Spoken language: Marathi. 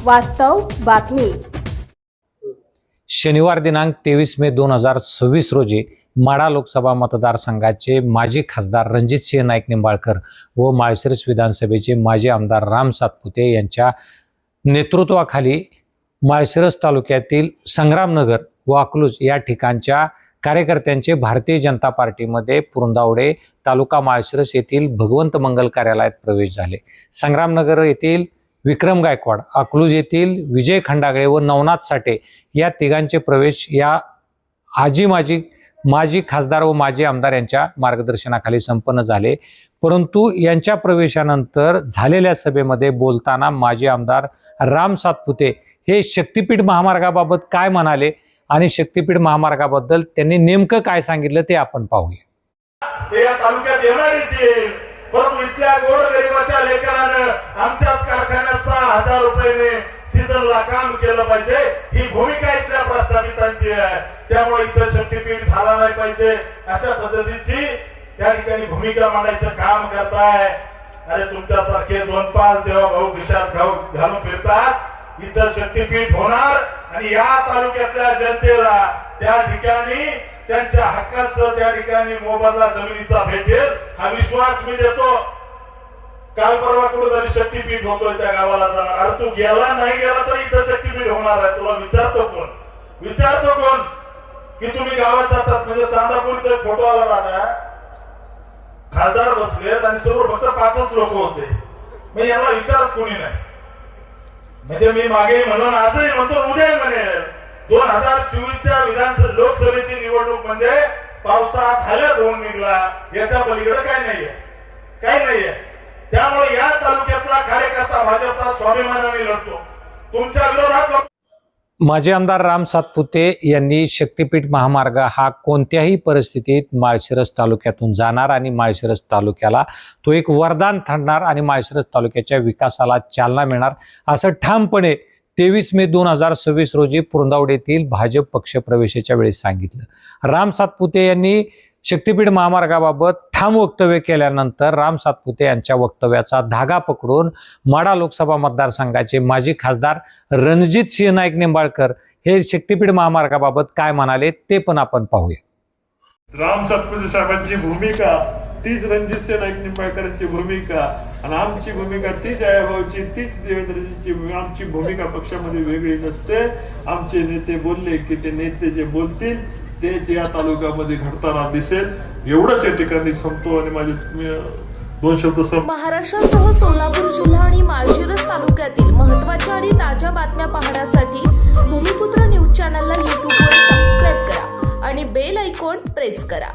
वास्तव बातमी। शनिवार दिनांक 23 मे 2026 रोजी माढा लोकसभा मतदारसंघाचे माजी खासदार रणजितसिंह नाईक निंबाळकर व माळशिरस विधानसभेचे माजी आमदार राम सातपुते यांच्या नेतृत्वाखाली माळशिरस तालुक्यातील संग्रामनगर व अकलूज या ठिकाणच्या कार्यकर्त्यांचे भारतीय जनता पार्टीमध्ये पुरंदावडे तालुका माळशिरस येथील भगवंत मंगल कार्यालयात प्रवेश झाले। संग्रामनगर येथील विक्रम गायकवाड, अकलूज येथील विजय खंडागळे व नवनाथ साठे या तिघांचे प्रवेश या माजी खासदार व माजी आमदार यांच्या मार्गदर्शनाखाली संपन्न झाले। परंतु यांच्या प्रवेशानंतर झालेल्या सभेमध्ये बोलताना माजी आमदार राम सातपुते हे शक्तीपीठ महामार्गाबाबत काय म्हणाले आणि शक्तीपीठ महामार्गाबद्दल त्यांनी नेमकं काय सांगितलं ते आपण पाहूया। ते या तालुक्यात येणारीच येईल, परंतु इथल्या गोरगरिबाच्या लेकरानं आमच्याच कारखान्यात 6,000 रुपयाने सीझनला काम केलं पाहिजे, ही भूमिका इथल्या प्रस्थापितांची आहे। त्यामुळे इथं शक्तीपीठ झाला नाही पाहिजे अशा पद्धतीची त्या ठिकाणी भूमिका मांडायचं काम करताय। अरे तुमच्यासारखे 2-5 देवा भाऊ खिशात घालून फिरतात, इथं शक्तीपीठ होणार आणि या तालुक्यातल्या जनतेला त्या ठिकाणी त्यांच्या हक्काचं त्या ठिकाणी मोबदला जमिनीचा भेटेल हा विश्वास मी देतो। काल परवा कुठेतरी शक्तीपीठ होतोय त्या गावाला जाणार, अरे तू गेला नाही गेला तर इथं शक्तीपीठ होणार आहे। तुला विचारतो कोण की तुम्ही गावात जातात म्हणजे चांदापूरचा फोटो आला दादा, खासदार बसलेत आणि समोर फक्त 5च लोक होते, मी यांना विचारत कोणी नाही। म्हणजे मी मागे म्हणून आजही म्हणतो, उद्या म्हणेल 2024च्या विधानसभा लोकसभेची निवडणूक म्हणजे पावसात हालत होऊन निघला, याच्या पलीकडे काय नाहीये। त्यामुळे या तालुक्यातला कार्यकर्ता भाजपचा स्वाभिमानाने लढतो, तुमच्या विरोधात। माजी आमदार राम सातपुते यांनी शक्तीपीठ महामार्ग हा कोणत्याही परिस्थितीत माळशिरस तालुक्यातून जाणार आणि माळशिरस तालुक्याला तो एक वरदान ठरणार आणि माळशिरस तालुक्याच्या विकासाला चालना मिळणार असं ठामपणे 23 मे 2026 रोजी पुरंदावडे येथील भाजप पक्ष प्रवेशाच्या वेळी सांगितलं। राम सातपुते यांनी शक्तीपीठ महामार्गाबाबत ठाम वक्तव्य केल्यानंतर राम सातपुते यांच्या वक्तव्याचा धागा पकडून माढा लोकसभा मतदारसंघाचे माजी खासदार रणजितसिंह नाईक निंबाळकर हे शक्तीपीठ महामार्गाबाबत काय म्हणाले ते पण आपण पाहूया। राम सातपुते साहेबांची भूमिका तीच रणजितसिंह नाईक निंबाळकरांची भूमिका आणि आमची भूमिका तीच जयाभाऊची, तीच देवेंद्रजींची। आमची भूमिका पक्षामध्ये वेगळी नसते। आमचे नेते बोलले की ते नेते जे बोलतील तेच या तालुक्यामध्ये घडताना दिसेल, एवढंच या ठिकाणी संपतो आणि माझे 2 शब्द महाराष्ट्रासह सोलापूर जिल्हा आणि माळशिरस तालुक्यातील महत्त्वाच्या आणि ताज्या बातम्या पाहण्यासाठी भूमिपुत्र न्यूज चॅनलला YouTube वर सबस्क्राईब करा आणि बेल आयकॉन प्रेस करा।